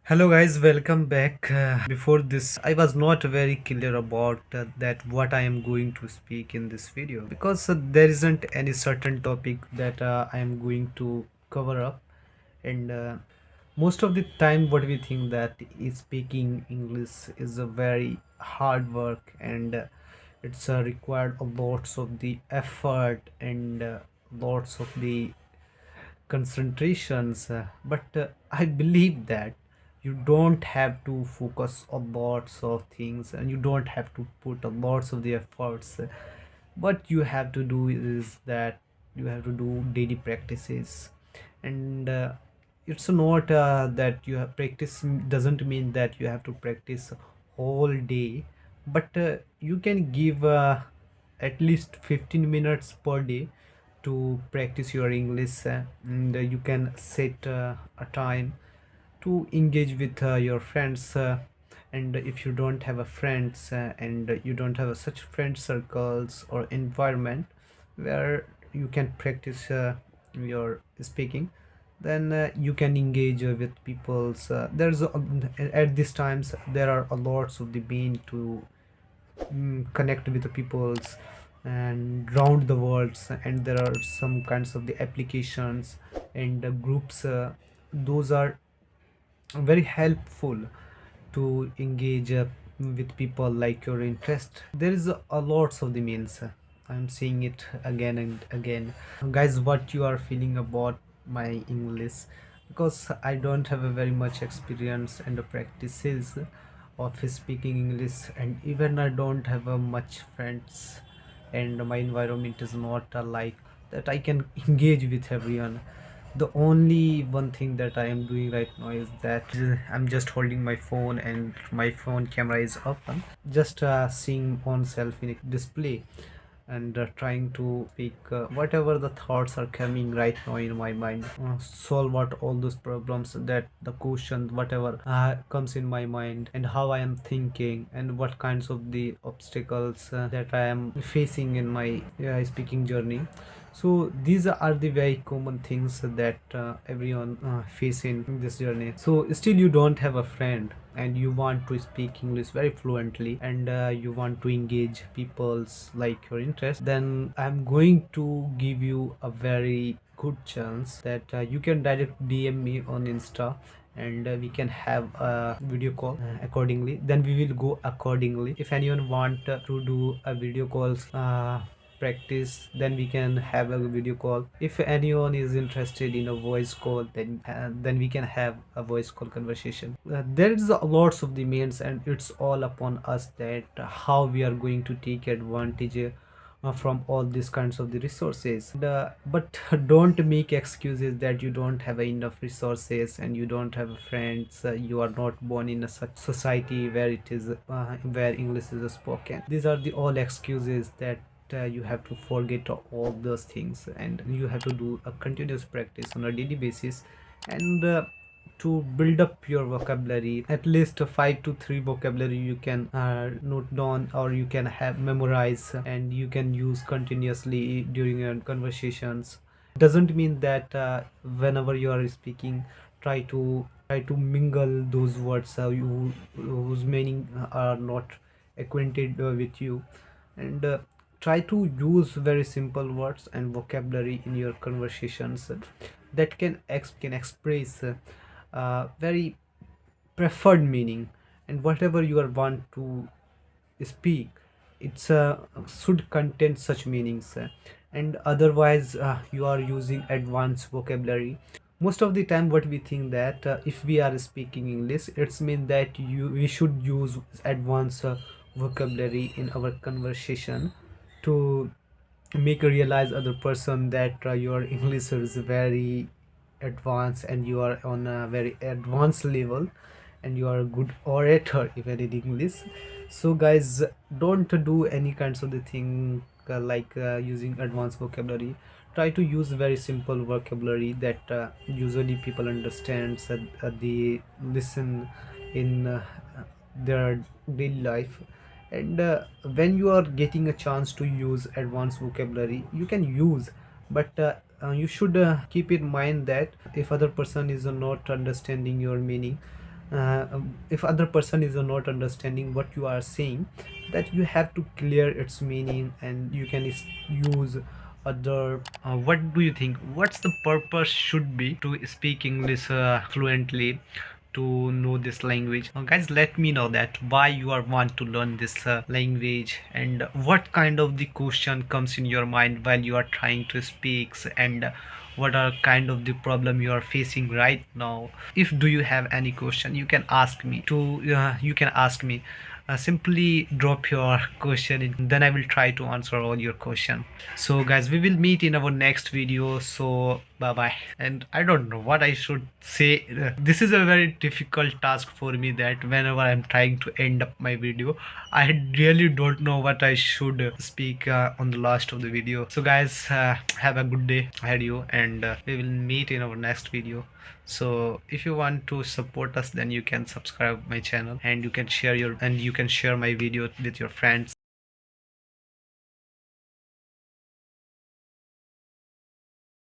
Hello guys, welcome back. Before this, I was not very clear about that what I am going to speak in this video because there isn't any certain topic that I am going to cover up, and most of the time, what we think that is speaking English is a very hard work, and it's required a lots of the effort and lots of the concentrations, but I believe that you don't have to focus on lots of things and you don't have to put a lots of the efforts. What you have to do is that you have to do daily practices, and it's not that you have practice doesn't mean that you have to practice whole day, but you can give at least 15 minutes per day to practice your English, and you can set a time to engage with your friends, and if you don't have a friends, and you don't have a such friend circles or environment where you can practice your speaking, then you can engage with people's there's at these times there are a lots of the mean to connect with the peoples and round the worlds, and there are some kinds of the applications and groups, those are very helpful to engage with people like your interest. There is a lots of the means, I'm seeing it again and again. Guys, what you are feeling about my English, because I don't have a very much experience and practices of speaking English, and even I don't have a much friends, and my environment is not like that I can engage with everyone. The only one thing that I am doing right now is that I'm just holding my phone and my phone camera is open, just seeing oneself in a display, and trying to speak whatever the thoughts are coming right now in my mind, solve what all those problems, that the question whatever comes in my mind, and how I am thinking, and what kinds of the obstacles that I am facing in my speaking journey. So these are the very common things that everyone face in this journey. So still you don't have a friend and you want to speak English very fluently, and you want to engage people's like your interest, then I'm going to give you a very good chance that you can direct DM me on Insta, and we can have a video call accordingly. Then we will go accordingly. If anyone want to do a video calls practice, then we can have a video call. If anyone is interested in a voice call, then we can have a voice call conversation. There is lots of the means, and it's all upon us that how we are going to take advantage from all these kinds of the resources. But don't make excuses that you don't have enough resources and you don't have friends, you are not born in a such society where it is where English is spoken. These are the all excuses that you have to forget all those things, and you have to do a continuous practice on a daily basis, and to build up your vocabulary, at least 5 to 3 vocabulary you can note down, or you can have memorize, and you can use continuously during your conversations. Doesn't mean that whenever you are speaking, try to mingle those words whose meaning are not acquainted with you, and try to use very simple words and vocabulary in your conversations that can express very preferred meaning, and whatever you are want to speak, it's should contain such meanings, and otherwise you are using advanced vocabulary. Most of the time what we think that if we are speaking English, it's mean that we should use advanced vocabulary in our conversation to make a realize other person that your English is very advanced and you are on a very advanced level, and you are a good orator even in English. So guys, don't do any kinds of the thing using advanced vocabulary. Try to use very simple vocabulary that usually people understands, they listen in their daily life. And when you are getting a chance to use advanced vocabulary, you can use, but you should keep in mind that if other person is not understanding your meaning, if other person is not understanding what you are saying, that you have to clear its meaning, and you can use other. What do you think, what's the purpose should be to speak English fluently, to know this language? Guys, let me know that why you are want to learn this language, and what kind of the question comes in your mind while you are trying to speak, and what are kind of the problem you are facing right now. If do you have any question, you can ask me to you can ask me. Simply drop your question in, then I will try to answer all your question. So guys, we will meet in our next video. So bye bye. And I don't know what I should say. This is a very difficult task for me, that whenever I'm trying to end up my video, I really don't know what I should speak on the last of the video. So guys, have a good day ahead you, and we will meet in our next video. So if you want to support us, then you can subscribe my channel, and you can share my video with your friends.